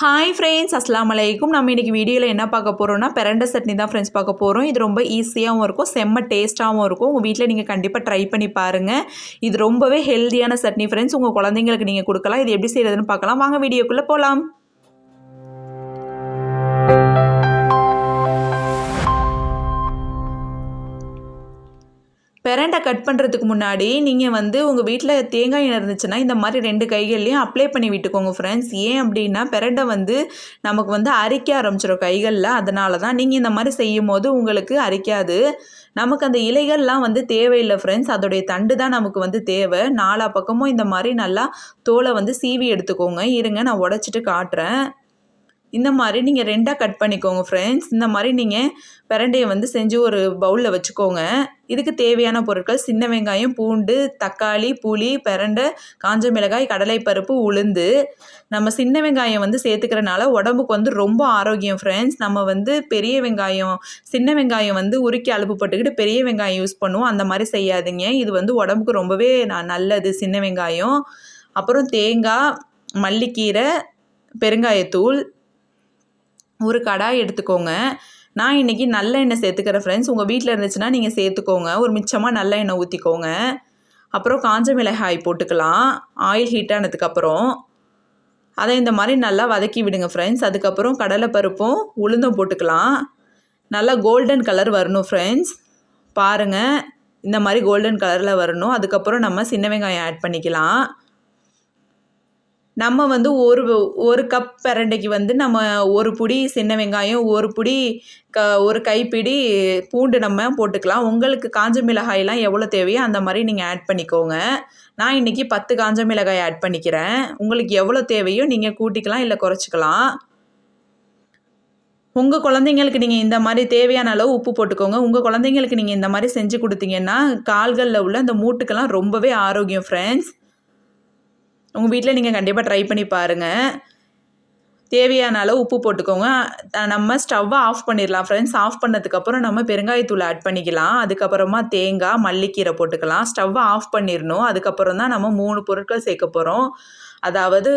Hi friends, அஸ்ஸலாமு அலைக்கும். நம்ம இன்றைக்கி வீடியோவில் என்ன பார்க்க போகிறோம்னா பெரண்டை சட்னி தான் ஃப்ரெண்ட்ஸ் பார்க்க போகிறோம். இது ரொம்ப ஈஸியாகவும் இருக்கும், செம்ம டேஸ்ட்டாகவும் இருக்கும். உங்கள் வீட்டில் நீங்கள் கண்டிப்பாக ட்ரை பண்ணி பாருங்கள். இது ரொம்பவே ஹெல்த்தியான சட்னி ஃப்ரெண்ட்ஸ். உங்கள் குழந்தைங்களுக்கு நீங்கள் கொடுக்கலாம். இது எப்படி செய்கிறதுன்னு பார்க்கலாம். வாங்க வீடியோக்குள்ளே போகலாம். பெரண்டை கட் பண்ணுறதுக்கு முன்னாடி நீங்கள் உங்கள் வீட்டில் தேங்காய் எண்ணெய் இருந்துச்சுன்னா இந்த மாதிரி 2 கைகள்லையும் அப்ளை பண்ணி விட்டுக்கோங்க ஃப்ரெண்ட்ஸ். ஏன் அப்படின்னா பெரண்டை நமக்கு அரிக்க ஆரம்பிச்சிடும் கைகளில். அதனால தான் நீங்கள் இந்த மாதிரி செய்யும் போது உங்களுக்கு அரிக்காது. நமக்கு அந்த இலைகள்லாம் தேவையில்லை ஃப்ரெண்ட்ஸ். அதோடைய தண்டு தான் நமக்கு தேவை. 4 பக்கமும் இந்த மாதிரி நல்லா தோலை சீவி எடுத்துக்கோங்க. இருங்க, நான் உடச்சிட்டு காட்டுறேன். இந்த மாதிரி நீங்கள் 2ஆக கட் பண்ணிக்கோங்க ஃப்ரெண்ட்ஸ். இந்த மாதிரி நீங்கள் பெரண்டையை செஞ்சு ஒரு பவுலில் வச்சுக்கோங்க. இதுக்கு தேவையான பொருட்கள் சின்ன வெங்காயம், பூண்டு, தக்காளி, புளி, பெரண்டை, காஞ்ச மிளகாய், கடலைப்பருப்பு, உளுந்து. நம்ம சின்ன வெங்காயம் சேர்த்துக்கிறனால உடம்புக்கு ரொம்ப ஆரோக்கியம் ஃப்ரெண்ட்ஸ். நம்ம பெரிய வெங்காயம் சின்ன வெங்காயம் உருக்கி அலுப்புப்பட்டுக்கிட்டு பெரிய வெங்காயம் யூஸ் பண்ணுவோம். அந்த மாதிரி செய்யாதீங்க. இது உடம்புக்கு ரொம்பவே நல்லது சின்ன வெங்காயம். அப்புறம் தேங்காய், மல்லிக்கீரை, பெருங்காயத்தூள், ஒரு கடாய் எடுத்துக்கோங்க. நான் இன்றைக்கி நல்லெண்ணெய் சேர்த்துக்கிறேன் ஃப்ரெண்ட்ஸ். உங்கள் வீட்டில் இருந்துச்சுன்னா நீங்கள் சேர்த்துக்கோங்க. ஒரு மிச்சமாக நல்லெண்ணெய் ஊற்றிக்கோங்க. அப்புறம் காஞ்ச மிளகாய் போட்டுக்கலாம். ஆயில் ஹீட் ஆனதுக்கப்புறம் அதை இந்த மாதிரி நல்லா வதக்கி விடுங்க ஃப்ரெண்ட்ஸ். அதுக்கப்புறம் கடலைப்பருப்பும் உளுந்தும் போட்டுக்கலாம். நல்லா கோல்டன் கலர் வரணும் ஃப்ரெண்ட்ஸ். பாருங்கள், இந்த மாதிரி கோல்டன் கலரில் வரணும். அதுக்கப்புறம் நம்ம சின்ன வெங்காயம் ஆட் பண்ணிக்கலாம். நம்ம ஒரு கப் பெரண்டைக்கு நம்ம ஒரு புடி சின்ன வெங்காயம், ஒரு கைப்பிடி பூண்டு நம்ம போட்டுக்கலாம். உங்களுக்கு காஞ்ச மிளகாயெல்லாம் எவ்வளோ தேவையோ அந்த மாதிரி நீங்கள் ஆட் பண்ணிக்கோங்க. நான் இன்றைக்கி 10 காஞ்ச மிளகாய் ஆட் பண்ணிக்கிறேன். உங்களுக்கு எவ்வளோ தேவையோ நீங்கள் கூட்டிக்கலாம், இல்லை குறைச்சிக்கலாம். உங்கள் குழந்தைங்களுக்கு நீங்கள் இந்த மாதிரி தேவையான அளவு உப்பு போட்டுக்கோங்க. உங்கள் குழந்தைங்களுக்கு நீங்கள் இந்த மாதிரி செஞ்சு கொடுத்தீங்கன்னா கால்களில் உள்ள அந்த மூட்டுக்கெல்லாம் ரொம்பவே ஆரோக்கியம் ஃப்ரெண்ட்ஸ். உங்கள் வீட்டில் நீங்கள் கண்டிப்பாக ட்ரை பண்ணி பாருங்கள். தேவையான அளவு உப்பு போட்டுக்கோங்க. நம்ம ஸ்டவ்வை ஆஃப் பண்ணிடலாம் ஃப்ரெண்ட்ஸ். ஆஃப் பண்ணதுக்கப்புறம் நம்ம பெருங்காயத்தூள் ஆட் பண்ணிக்கலாம். அதுக்கப்புறமா தேங்காய், மல்லிக்கீரை போட்டுக்கலாம். ஸ்டவ்வை ஆஃப் பண்ணிடணும். அதுக்கப்புறம் தான் நம்ம 3 பொருட்கள் சேர்க்க போகிறோம். அதாவது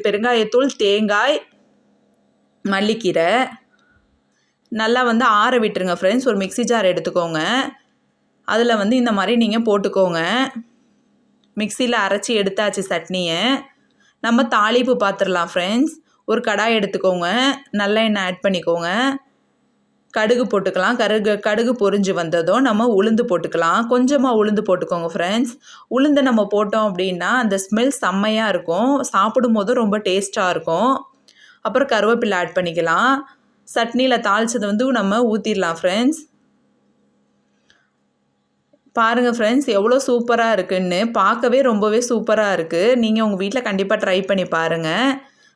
பெருங்காயத்தூள், தேங்காய், மல்லிக்கீரை. நல்லா ஆற விட்டுருங்க ஃப்ரெண்ட்ஸ். ஒரு மிக்ஸி ஜார் எடுத்துக்கோங்க. அதில் இந்த மாதிரி நீங்கள் போட்டுக்கோங்க. மிக்சியில் அரைச்சி எடுத்தாச்சு சட்னியை. நம்ம தாளிப்பு பார்த்துடலாம் ஃப்ரெண்ட்ஸ். ஒரு கடாய் எடுத்துக்கோங்க. நல்லெண்ணெய் ஆட் பண்ணிக்கோங்க. கடுகு போட்டுக்கலாம். கடுகு பொரிஞ்சு வந்ததும் நம்ம உளுந்து போட்டுக்கலாம். கொஞ்சமாக உளுந்து போட்டுக்கோங்க ஃப்ரெண்ட்ஸ். உளுந்தை நம்ம போட்டோம் அப்படின்னா அந்த ஸ்மெல் செம்மையாக இருக்கும். சாப்பிடும் போதும் ரொம்ப டேஸ்ட்டாக இருக்கும். அப்புறம் கருவேப்பிலை ஆட் பண்ணிக்கலாம். சட்னியில் தாளித்தது நம்ம ஊற்றிடலாம் ஃப்ரெண்ட்ஸ். பாருங்கள் ஃப்ரெண்ட்ஸ், எவ்வளோ சூப்பராக இருக்குதுன்னு. பார்க்கவே ரொம்பவே சூப்பராக இருக்குது. நீங்கள் உங்கள் வீட்டில் கண்டிப்பாக ட்ரை பண்ணி பாருங்கள்.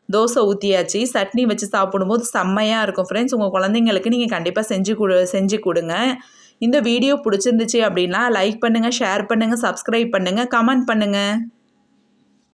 தோசை ஊற்றியாச்சு. சட்னி வச்சு சாப்பிடும்போது செம்மையாக இருக்கும் ஃப்ரெண்ட்ஸ். உங்கள் குழந்தைங்களுக்கு நீங்கள் கண்டிப்பாக செஞ்சு கொடுங்க. இந்த வீடியோ பிடிச்சிருந்துச்சு அப்படின்னா லைக் பண்ணுங்கள், ஷேர் பண்ணுங்கள், சப்ஸ்கிரைப் பண்ணுங்கள், கமெண்ட் பண்ணுங்கள்.